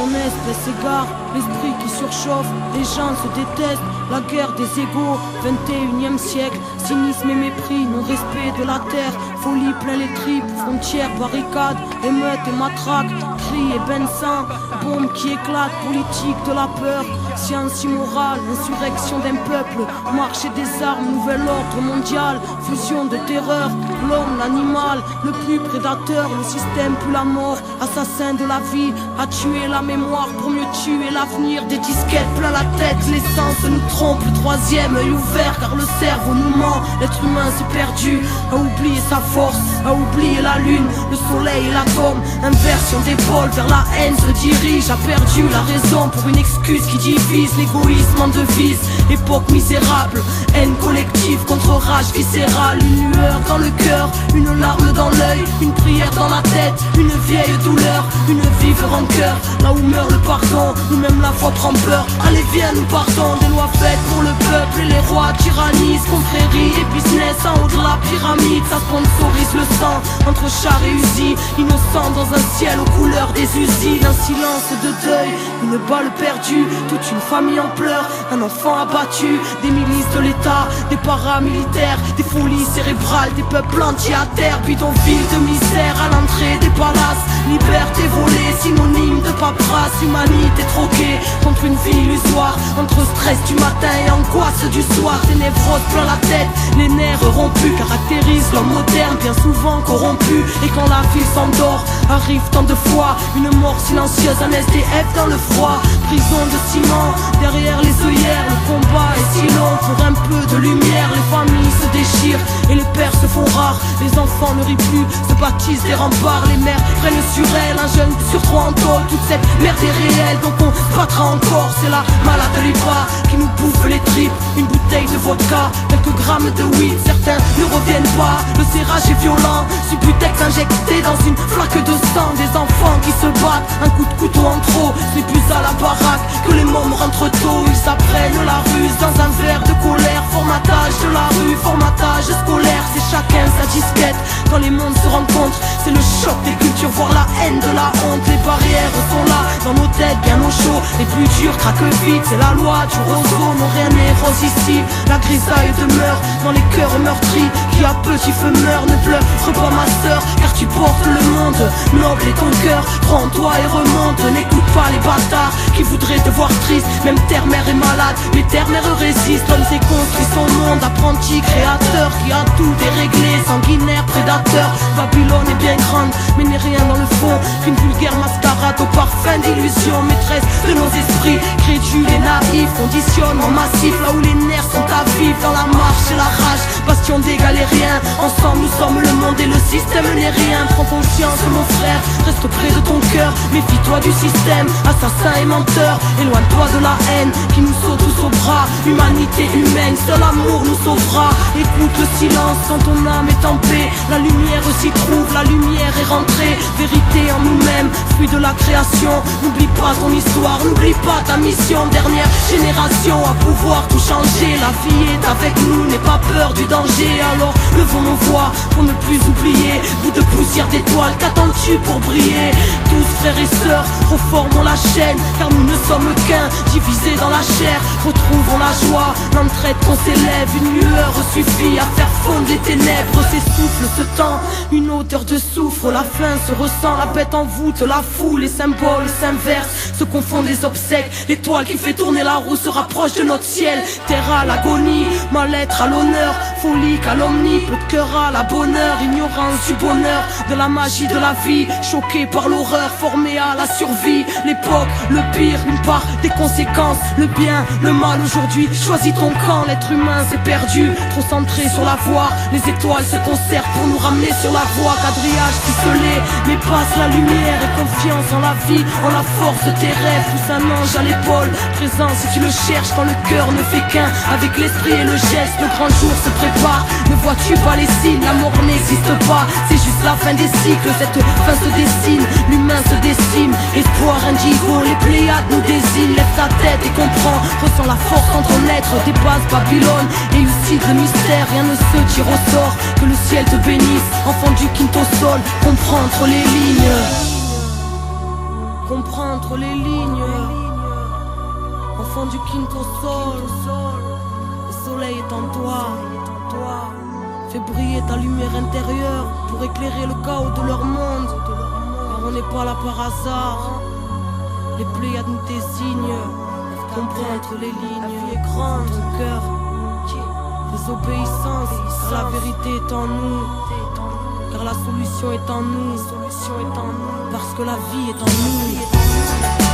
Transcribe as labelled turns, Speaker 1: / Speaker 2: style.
Speaker 1: en espèces égare, l'esprit qui surchauffe, les gens se détestent, la guerre des égaux, 21e siècle, cynisme et mépris, non-respect de la terre, folie plein les tripes, frontières, barricades, émeutes et matraques, cris et bains de sang, bombes qui éclatent, politique de la peur, science immorale, insurrection d'un peuple, marché des armes, nouvel ordre mondial, fusion de terreur, l'homme, l'animal, le plus prédateur, le système plus la mort, assassin de la vie, a tué la mémoire pour mieux tuer l'avenir, des disquettes plein la tête, l'essence nous trompe, le troisième œil ouvert car le cerveau nous ment, l'être humain s'est perdu, a oublié sa force, a oublié la lune, le soleil et la gomme, inversion des pôles vers la haine se dirige, a perdu la raison pour une excuse qui divise, l'égoïsme en devise, époque misérable, haine collective contre rage viscérale, une lueur dans le cœur, une larme dans l'œil, une prière dans la tête, une vieille douleur, une vive rancœur, là où meurt le pardon, nous même la foi prend peur, allez viens nous partons, des lois faites pour le peuple et les rois tyrannisent, confrérie et business en haut de la pyramide, ça sponsorise le sang, entre chars et usines, innocents dans un ciel aux couleurs des usines, un silence de deuil, une balle perdue, toute une famille en pleurs, un enfant abattu, des milices de l'État, des paramilitaires, des folies cérébrales, des peuples entiers à terre, bidonville de misère à l'entrée des palaces, liberté volée, synonyme de paperasse, humanité troquée contre une vie illusoire, entre stress du matin et angoisse du soir, des névroses plein la tête, les nerfs rompus caractérisent l'homme moderne, bien souvent corrompu, et quand la ville s'endort, arrive tant de fois, une mort silencieuse, un SDF dans le froid, prison de ciment, derrière les œillères, le combat est si long, pour un peu de lumière, les familles se déchirent, et les pères se font rares, les enfants ne rient plus, se baptisent des remparts, les mères prennent sur elles, un jeune sur trois en tôle, toute cette merde est réelle, donc on battra encore, c'est la malade de l'IPA qui nous bouffe les tripes, une bouteille de vodka, quelques grammes de weed, certains ne reviennent pas, le serrage est violent, Subutex injecté dans une flaque de sang, des enfants qui se battent, un coup de couteau en trop, c'est plus à la baraque que les mômes rentrent tôt, ils apprennent la ruse dans un verre de colère, formatage de la rue, formatage scolaire, c'est chacun sa disquette, quand les mondes se rencontrent, c'est le choc des cultures, voire la haine de la honte, les barrières sont là, dans nos têtes bien au chaud, les plus durs craquent vite, c'est la loi du roseau, non rien n'est rose ici, la grisaille demeure dans les cœurs meurtris, qui à petit feu meurt, ne pleure pas ma sœur, car tu portes le monde, noble est ton cœur, crois en toi et remonte, n'écoute pas les bâtards, qui voudraient te voir triste, même terre-mère est malade, mais terre-mère résiste, l'homme s'est construit son monde, apprenti créateur, qui a tout déréglé, sanguinaire, prédateur, Babylone est bien grande, mais n'est rien dans le fond, qu'une vulgaire mascarade au parfum d'illusion, maîtresse de nos esprits, crédules et naïfs, conditionnement massif, là où les nerfs sont à vivre, dans la marche et la rage, bastion d'égal et rien, ensemble nous sommes le monde et le système n'est rien, prends conscience mon frère, reste près de ton cœur, méfie-toi du système, assassin et menteur, éloigne-toi de la haine, qui nous saute tous au bras, humanité humaine, seul amour nous sauvera, écoute le silence quand ton âme est en paix, la lumière s'y trouve, la lumière est rentrée, vérité en nous-mêmes, fruit de la création, n'oublie pas ton histoire, n'oublie pas ta mission, dernière génération à pouvoir tout changer, la vie est avec nous, n'aie pas peur du danger, alors levons nos voix pour ne plus oublier, bout de poussière d'étoiles, qu'attends-tu pour briller, tous frères et sœurs, reformons la chaîne, car nous ne sommes qu'un, divisés dans la chair, retrouvons la joie, l'entraide qu'on s'élève, une lueur suffit à faire fondre les ténèbres, s'essouffle ce temps, une odeur de soufre, la faim se ressent, la bête en voûte, la foule, les symboles s'inversent, se confondent les obsèques, l'étoile qui fait tourner la roue se rapproche de notre ciel, terre à l'agonie, mal-être à l'honneur, folie calomnie, peu de cœur à la bonheur, ignorance du bonheur, de la magie de la vie, choqué par l'horreur, formé à la survie, l'époque, le pire, une part des conséquences, le bien, le mal aujourd'hui, choisis ton camp, l'être humain s'est perdu, trop centré sur la voie, les étoiles se concertent pour nous ramener sur la voie, quadrillage ficelé, mais passe la lumière et confiance en la vie, en la force de tes rêves, pousse un ange à l'épaule, présent si tu le cherches quand le cœur ne fait qu'un, avec l'esprit et le geste, le grand jour se prépare, ne vois-tu pas les signes, la mort n'existe pas, c'est juste la fin des cycles, cette fin se dessine, l'humain se décime, espoir indigo, les Pléiades nous désignent, lève ta tête et comprends, ressens la force en ton être, dépasse Babylone, élucide le mystère, rien ne se tire au sort, que le ciel te bénisse, enfant du quinto sol, comprends entre les lignes, comprends entre entre les lignes. Enfant du quinto sol, le soleil est en toi. Fais briller ta lumière intérieure pour éclairer le chaos de leur monde. Car on n'est pas là par hasard. Les Pléiades nous désignent. Comprends entre les lignes. La vie est grande, ton cœur. Désobéissance, car la vérité est en nous. Car la solution est en nous. Parce que la vie est en nous.